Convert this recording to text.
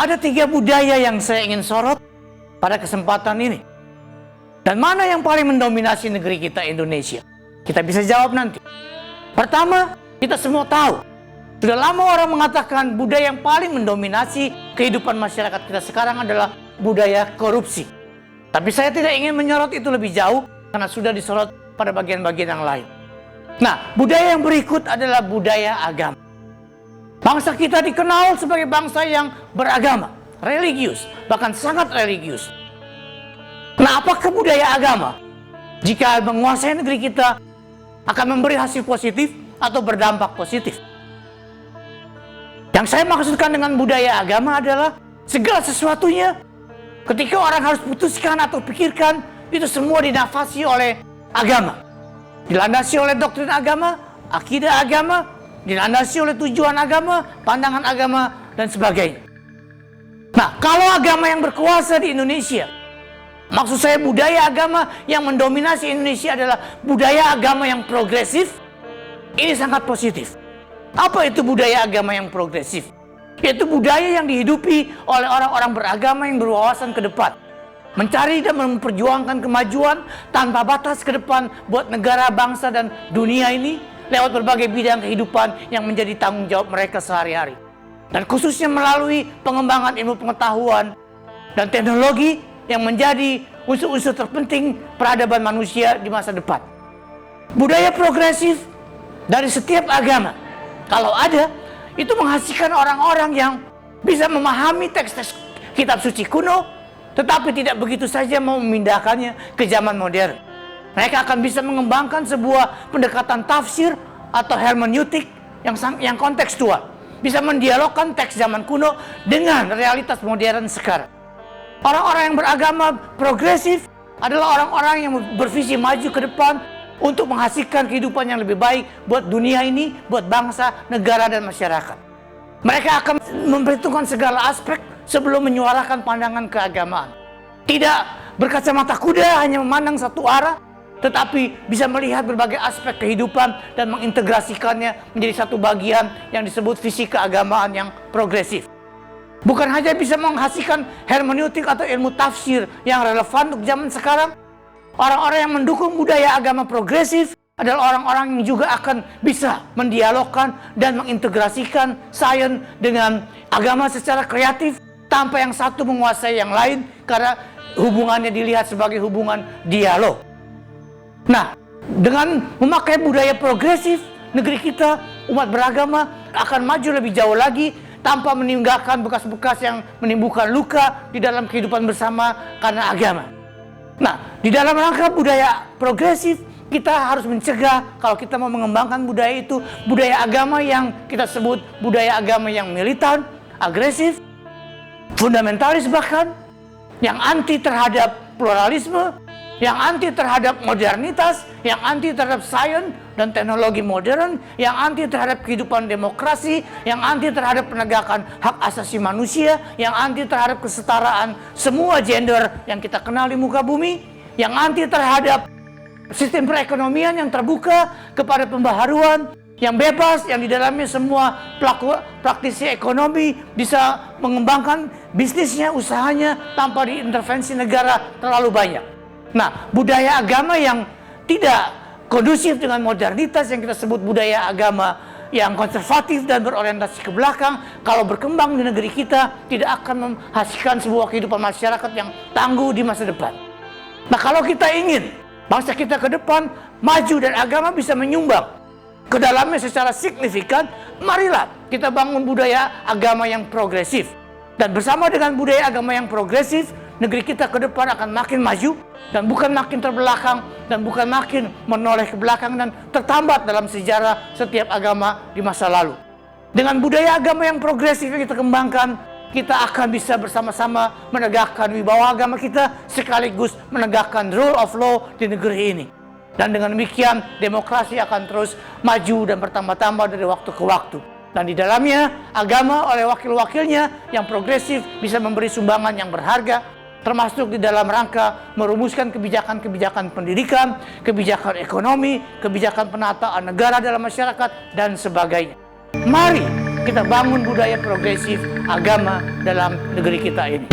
Ada 3 budaya yang saya ingin sorot pada kesempatan ini. Dan mana yang paling mendominasi negeri kita, Indonesia? Kita bisa jawab nanti. Pertama, kita semua tahu. Sudah lama orang mengatakan budaya yang paling mendominasi kehidupan masyarakat kita sekarang adalah budaya korupsi. Tapi saya tidak ingin menyorot itu lebih jauh karena sudah disorot pada bagian-bagian yang lain. Nah, budaya yang berikut adalah budaya agama. Bangsa kita dikenal sebagai bangsa yang beragama, religius, bahkan sangat religius. Nah, apakah budaya agama jika menguasai negeri kita akan memberi hasil positif atau berdampak positif? Yang saya maksudkan dengan budaya agama adalah segala sesuatunya ketika orang harus putuskan atau pikirkan, itu semua dinafasi oleh agama. Dilandasi oleh doktrin agama, akidah agama, dilandasi oleh tujuan agama, pandangan agama, dan sebagainya. Nah, kalau agama yang berkuasa di Indonesia, maksud saya budaya agama yang mendominasi Indonesia adalah budaya agama yang progresif, ini sangat positif. Apa itu budaya agama yang progresif? Yaitu budaya yang dihidupi oleh orang-orang beragama yang berwawasan ke depan. Mencari dan memperjuangkan kemajuan tanpa batas ke depan buat negara, bangsa, dan dunia ini lewat berbagai bidang kehidupan yang menjadi tanggung jawab mereka sehari-hari. Dan khususnya melalui pengembangan ilmu pengetahuan dan teknologi yang menjadi unsur-unsur terpenting peradaban manusia di masa depan. Budaya progresif dari setiap agama, kalau ada, itu menghasilkan orang-orang yang bisa memahami teks-teks kitab suci kuno, tetapi tidak begitu saja mau memindahkannya ke zaman modern. Mereka akan bisa mengembangkan sebuah pendekatan tafsir atau hermeneutik yang kontekstual. Bisa mendialogkan teks zaman kuno dengan realitas modern sekarang. Orang-orang yang beragama progresif adalah orang-orang yang bervisi maju ke depan untuk menghasilkan kehidupan yang lebih baik buat dunia ini, buat bangsa, negara, dan masyarakat. Mereka akan memperhitungkan segala aspek sebelum menyuarakan pandangan keagamaan. Tidak berkacamata kuda hanya memandang satu arah, tetapi bisa melihat berbagai aspek kehidupan dan mengintegrasikannya menjadi satu bagian yang disebut visi keagamaan yang progresif. Bukan hanya bisa menghasilkan hermeneutik atau ilmu tafsir yang relevan untuk zaman sekarang, orang-orang yang mendukung budaya agama progresif adalah orang-orang yang juga akan bisa mendialogkan dan mengintegrasikan sains dengan agama secara kreatif tanpa yang satu menguasai yang lain karena hubungannya dilihat sebagai hubungan dialog. Nah, dengan memakai budaya progresif, negeri kita, umat beragama akan maju lebih jauh lagi tanpa meninggalkan bekas-bekas yang menimbulkan luka di dalam kehidupan bersama karena agama. Nah, di dalam rangka budaya progresif, kita harus mencegah kalau kita mau mengembangkan budaya itu, budaya agama yang kita sebut budaya agama yang militan, agresif, fundamentalis bahkan, yang anti terhadap pluralisme, yang anti terhadap modernitas, yang anti terhadap sains dan teknologi modern, yang anti terhadap kehidupan demokrasi, yang anti terhadap penegakan hak asasi manusia, yang anti terhadap kesetaraan semua gender yang kita kenal di muka bumi, yang anti terhadap sistem perekonomian yang terbuka kepada pembaharuan, yang bebas, yang di dalamnya semua pelaku praktisi ekonomi bisa mengembangkan bisnisnya, usahanya tanpa diintervensi negara terlalu banyak. Nah, budaya agama yang tidak kondusif dengan modernitas yang kita sebut budaya agama yang konservatif dan berorientasi ke belakang, kalau berkembang di negeri kita tidak akan menghasilkan sebuah kehidupan masyarakat yang tangguh di masa depan. Nah, kalau kita ingin bangsa kita ke depan maju dan agama bisa menyumbang ke dalamnya secara signifikan, marilah kita bangun budaya agama yang progresif. Dan bersama dengan budaya agama yang progresif, negeri kita ke depan akan makin maju dan bukan makin terbelakang dan bukan makin menoleh ke belakang dan tertambat dalam sejarah setiap agama di masa lalu. Dengan budaya agama yang progresif yang kita kembangkan, kita akan bisa bersama-sama menegakkan wibawa agama kita sekaligus menegakkan rule of law di negeri ini. Dan dengan demikian demokrasi akan terus maju dan bertambah-tambah dari waktu ke waktu. Dan di dalamnya agama oleh wakil-wakilnya yang progresif bisa memberi sumbangan yang berharga, termasuk di dalam rangka merumuskan kebijakan-kebijakan pendidikan, kebijakan ekonomi, kebijakan penataan negara dalam masyarakat, dan sebagainya. Mari kita bangun budaya progresif agama dalam negeri kita ini.